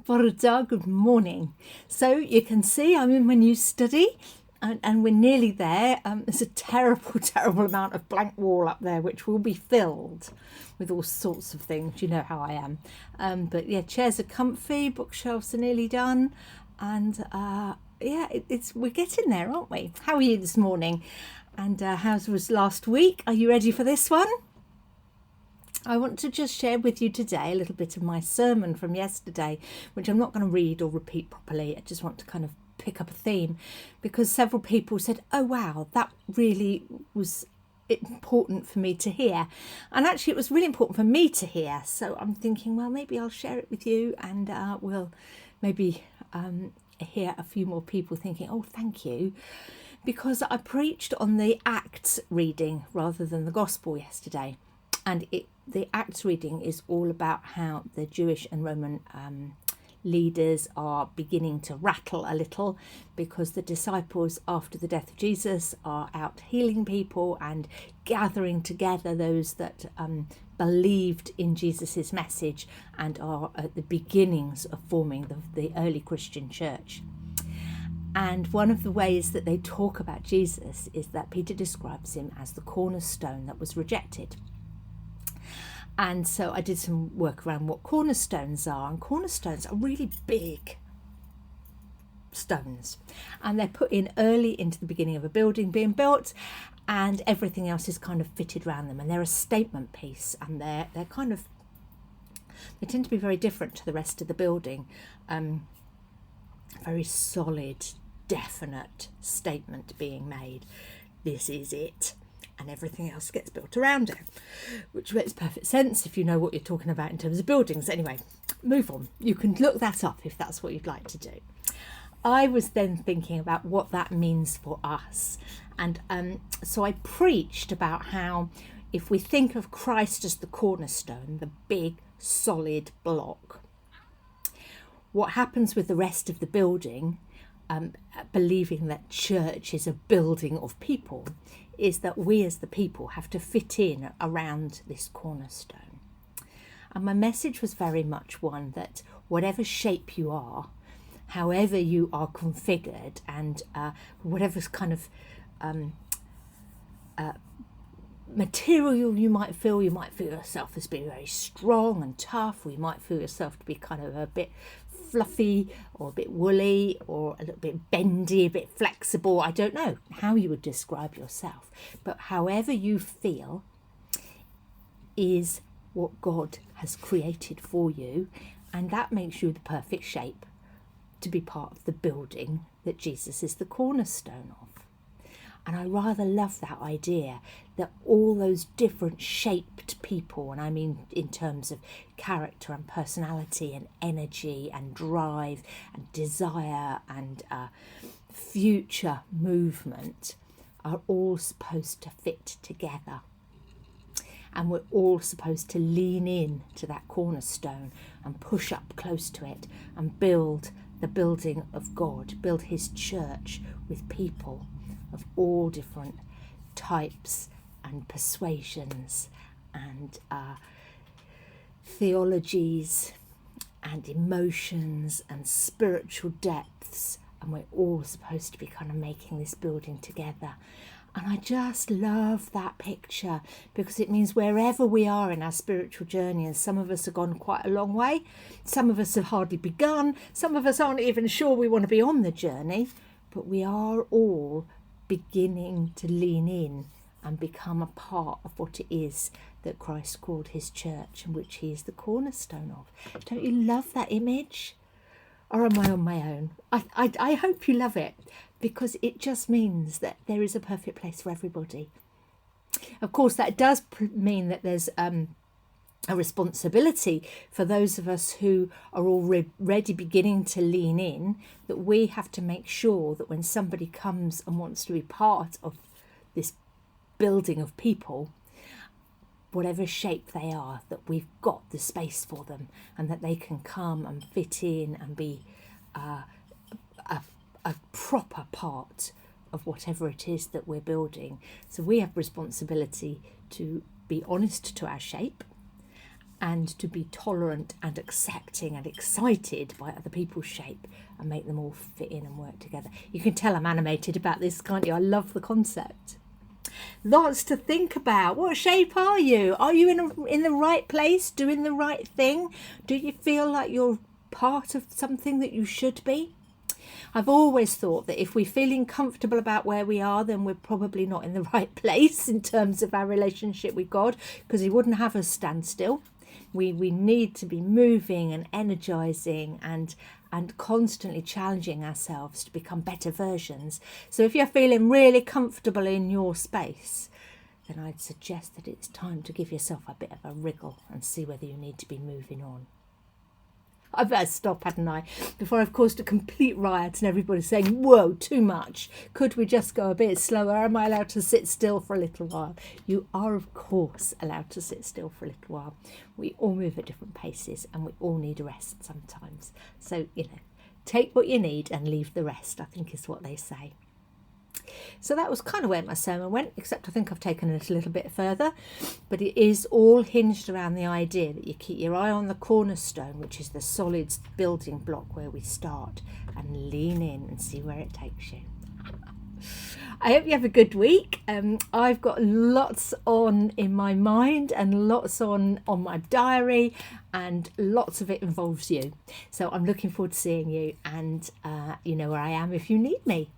Boruda, good morning. So you can see I'm in my new study and we're nearly there. There's a terrible, terrible amount of blank wall up there which will be filled with all sorts of things. You know how I am. But yeah, chairs are comfy, bookshelves are nearly done, and we're getting there, aren't we? How are you this morning? And how was last week? Are you ready for this one? I want to just share with you today a little bit of my sermon from yesterday, which I'm not going to read or repeat properly. I just want to kind of pick up a theme because several people said, oh wow, that really was important for me to hear. And actually it was really important for me to hear. So I'm thinking, well, maybe I'll share it with you and we'll maybe hear a few more people thinking, oh, thank you. Because I preached on the Acts reading rather than the Gospel yesterday. And the Acts reading is all about how the Jewish and Roman leaders are beginning to rattle a little because the disciples, after the death of Jesus, are out healing people and gathering together those that believed in Jesus's message and are at the beginnings of forming the early Christian church. And one of the ways that they talk about Jesus is that Peter describes him as the cornerstone that was rejected. And so I did some work around what cornerstones are. And cornerstones are really big stones. And they're put in early into the beginning of a building being built. And everything else is kind of fitted around them. And they're a statement piece. And they tend to be very different to the rest of the building. Very solid, definite statement being made. This is it. And everything else gets built around it, which makes perfect sense if you know what you're talking about in terms of buildings. Anyway, move on. You can look that up if that's what you'd like to do. I was then thinking about what that means for us. And so I preached about how if we think of Christ as the cornerstone, the big solid block, what happens with the rest of the building, believing that church is a building of people, is that we as the people have to fit in around this cornerstone. And my message was very much one that whatever shape you are, however you are configured, and whatever kind of material you might feel yourself as being very strong and tough, or you might feel yourself to be kind of a bit fluffy or a bit woolly or a little bit bendy, a bit flexible. I don't know how you would describe yourself, but however you feel is what God has created for you, and that makes you the perfect shape to be part of the building that Jesus is the cornerstone of. And I rather love that idea that all those different shaped people, and I mean in terms of character and personality and energy and drive and desire and future movement, are all supposed to fit together. And we're all supposed to lean in to that cornerstone and push up close to it and build the building of God, build his church with people of all different types and persuasions and theologies and emotions and spiritual depths, and we're all supposed to be kind of making this building together. And I just love that picture because it means wherever we are in our spiritual journey, and some of us have gone quite a long way, some of us have hardly begun, some of us aren't even sure we want to be on the journey, but we are all beginning to lean in and become a part of what it is that Christ called his church and which he is the cornerstone of. Don't you love that image? Or am I on my own? I hope you love it because it just means that there is a perfect place for everybody. Of course, that does mean that there's a responsibility for those of us who are already beginning to lean in, that we have to make sure that when somebody comes and wants to be part of this building of people, whatever shape they are, that we've got the space for them and that they can come and fit in and be a proper part of whatever it is that we're building. So we have responsibility to be honest to our shape and to be tolerant and accepting and excited by other people's shape and make them all fit in and work together. You can tell I'm animated about this, can't you? I love the concept. Lots to think about. What shape are you? Are you in the right place, doing the right thing? Do you feel like you're part of something that you should be? I've always thought that if we're feeling comfortable about where we are, then we're probably not in the right place in terms of our relationship with God, because he wouldn't have us stand still. We need to be moving and energizing and constantly challenging ourselves to become better versions. So if you're feeling really comfortable in your space, then I'd suggest that it's time to give yourself a bit of a wriggle and see whether you need to be moving on. I better stop, hadn't I? Before I've caused a complete riot and everybody's saying, whoa, too much. Could we just go a bit slower? Am I allowed to sit still for a little while? You are, of course, allowed to sit still for a little while. We all move at different paces and we all need a rest sometimes. So, take what you need and leave the rest, I think is what they say. So that was kind of where my sermon went, except I think I've taken it a little bit further. But it is all hinged around the idea that you keep your eye on the cornerstone, which is the solid building block where we start, and lean in and see where it takes you. I hope you have a good week. I've got lots on in my mind and lots on my diary, and lots of it involves you. So I'm looking forward to seeing you, and you know where I am if you need me.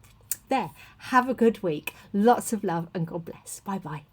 There, have a good week. Lots of love and God bless. Bye bye.